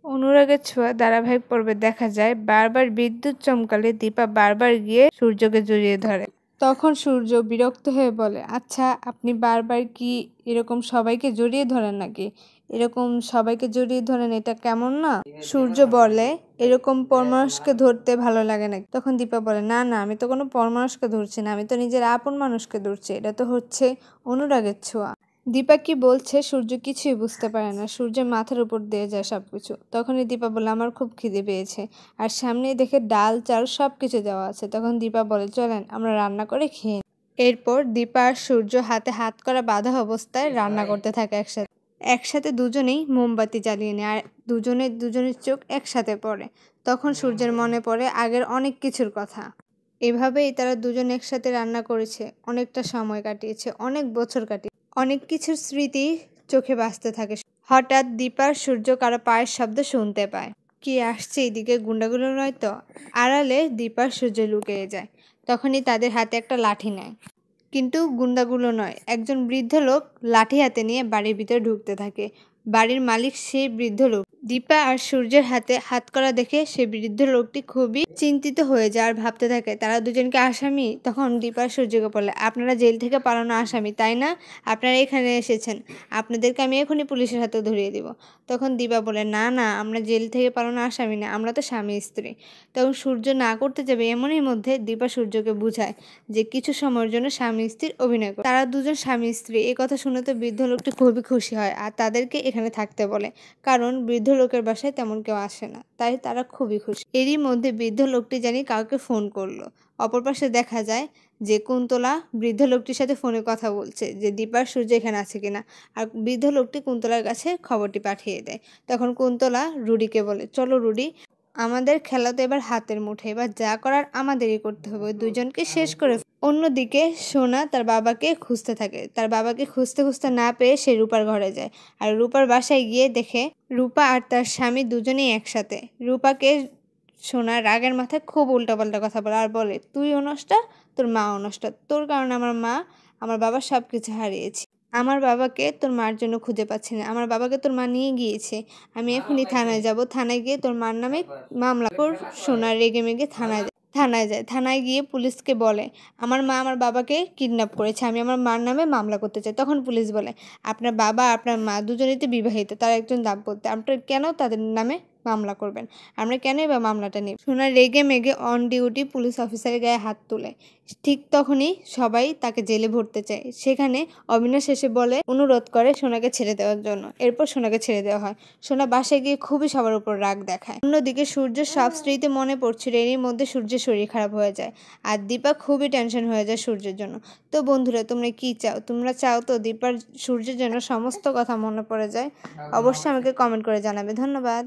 অনুরাগের ছোঁয়া ধারাবাহিক পর্বে দেখা যায় বারবার বিদ্যুৎ চমকালে দীপা বারবার গিয়ে সূর্যকে জড়িয়ে ধরে। তখন সূর্য বিরক্ত হয়ে বলে, আচ্ছা আপনি বারবার কি এরকম সবাইকে জড়িয়ে ধরেন নাকি? এরকম সবাইকে জড়িয়ে ধরেন, এটা কেমন না? সূর্য বলে, এরকম পরমানুষকে ধরতে ভালো লাগে নাকি? তখন দীপা বলে, না না, আমি তো কোনো পরমানুষকে ধরছি না, আমি তো নিজের আপন মানুষকে ধরছি, এটা তো হচ্ছে অনুরাগের ছোঁয়া। দীপা কি বলছে সূর্য কিছুই বুঝতে পারে না, সূর্যের মাথার উপর দিয়ে যায় সবকিছু। তখনই দীপা বলে, আমার খুব খিদে পেয়েছে, আর সামনেই দেখে ডাল চাল সবকিছু দেওয়া আছে। তখন দীপা বলে, চলেন আমরা রান্না করে খেয়ে নিই। এরপর দীপা আর সূর্য হাতে হাত করা বাঁধা অবস্থায় রান্না করতে থাকে একসাথে। একসাথে দুজনেই মোমবাতি জ্বালিয়ে নেয়, আর দুজনের চোখ একসাথে পড়ে। তখন সূর্যের মনে পড়ে আগের অনেক কিছুর কথা। এভাবেই তারা দুজন একসাথে রান্না করেছে, অনেকটা সময় কাটিয়েছে, অনেক বছর কাটিয়েছে, অনেক কিছুর স্মৃতি চোখে ভাসতে থাকে। হঠাৎ দীপার সূর্য কারো পায়ের শব্দ শুনতে পায়। কি আসছে এদিকে, গুন্ডাগুলো নয় তো? আড়ালে দীপার সূর্য লুকিয়ে যায়। তখনই তাদের হাতে একটা লাঠি নেয়, কিন্তু গুন্ডাগুলো নয়, একজন বৃদ্ধ লোক লাঠি হাতে নিয়ে বাড়ির ভিতরে ঢুকতে থাকে। বাড়ির মালিক সেই বৃদ্ধ লোক। দীপা আর সূর্যের হাতে হাত করা দেখে সেই বৃদ্ধ লোকটি খুবই চিন্তিত হয়ে যায় আর ভাবতে থাকে তারা দুজনকে আসামি। তখন দীপা সূর্যকে বলে, আপনারা জেল থেকে পালানো আসামি তাই না? আপনারা এখানে এসেছেন, আপনাদেরকে আমি এখনই পুলিশের হাতে ধরিয়ে দিব। তখন দীপা বলে, না না, আমরা জেল থেকে পালানো আসামি না, আমরা তো স্বামী স্ত্রী। তখন সূর্য না করতে যাবে, এমনই মধ্যে দীপা সূর্যকে বুঝায় যে কিছু সময়ের জন্য স্বামী স্ত্রীর অভিনয় করে। তারা দুজন স্বামী স্ত্রী। এই কথা শুনে তো বৃদ্ধ লোকটি খুবই খুশি হয় আর তাদেরকে এখানে থাকতে বলে, কারণ বৃদ্ধ লোকের বাসায় তেমন কেউ আসে না, তাই তারা খুবই খুশি। এরই মধ্যে বৃদ্ধ লোকটি জানি কাউকে ফোন করলো। অপর পাশে দেখা যায় যে কুন্তলা বৃদ্ধ লোকটির সাথে ফোনে কথা বলছে যে দীপার সূর্য এখানে আছে কিনা। আর বৃদ্ধ লোকটি কুন্তলার কাছে খবরটি পাঠিয়ে দেয়। তখন কুন্তলা রুডিকে বলে, চলো রুডি, আমাদের খেলা তো এবার হাতের মুঠে, এবার যা করার আমাদেরই করতে হবে, দুজনকে শেষ করে। অন্যদিকে সোনা তার বাবাকে খুঁজতে থাকে। তার বাবাকে খুঁজতে খুঁজতে না পেয়ে সে রূপার ঘরে যায়, আর রূপার বাসায় গিয়ে দেখে রূপা আর তার স্বামী দুজনেই একসাথে। রূপাকে সোনা রাগের মাথায় খুব উল্টাপাল্টা কথা বলে আর বলে, তুইও নষ্ট, তোর মাও নষ্ট, তোর কারণে আমার মা আমার বাবা সব কিছু হারিয়েছি। আমার বাবাকে তোর মার জন্য খুঁজে পাচ্ছি না, আমার বাবাকে তোর মা নিয়ে গিয়েছে, আমি এখনই থানায় যাব, থানায় গিয়ে তোর মার নামে মামলা কর। সোনা রেগে মেগে থানায় গিয়ে পুলিশকে বলে, আমার মা আমার বাবাকে কিডন্যাপ করেছে, আমি আমার মার নামে মামলা করতে চাই। তখন পুলিশ বলে, আপনার বাবা আপনার মা দুজনেই তো বিবাহিত, তারা একজন দাম্পত্য, আপনার কেন তাদের নামে মামলা করবেন, আমরা কেনই বা মামলাটা নিই। সোনা রেগে মেগে অন ডিউটি পুলিশ অফিসারের গায়ে হাত তুলে। ঠিক তখনই সবাই তাকে জেলে ভরতে চায়। সেখানে অবিনাশ এসে বলে, অনুরোধ করে সোনাকে ছেড়ে দেওয়ার জন্য। এরপর সোনাকে ছেড়ে দেওয়া হয়। সোনা বাসায় গিয়ে খুবই সবার উপর রাগ দেখায়। অন্যদিকে সূর্যের সব স্মৃতি মনে পড়ছিল, এরই মধ্যে সূর্যের শরীর খারাপ হয়ে যায় আর দীপা খুবই টেনশন হয়ে যায় সূর্যের জন্য। তো বন্ধুরা, তোমরা কি চাও? তোমরা চাও তো দীপার সূর্যের জন্য সমস্ত কথা মনে পড়ে যায়? অবশ্যই আমাকে কমেন্ট করে জানাবে। ধন্যবাদ।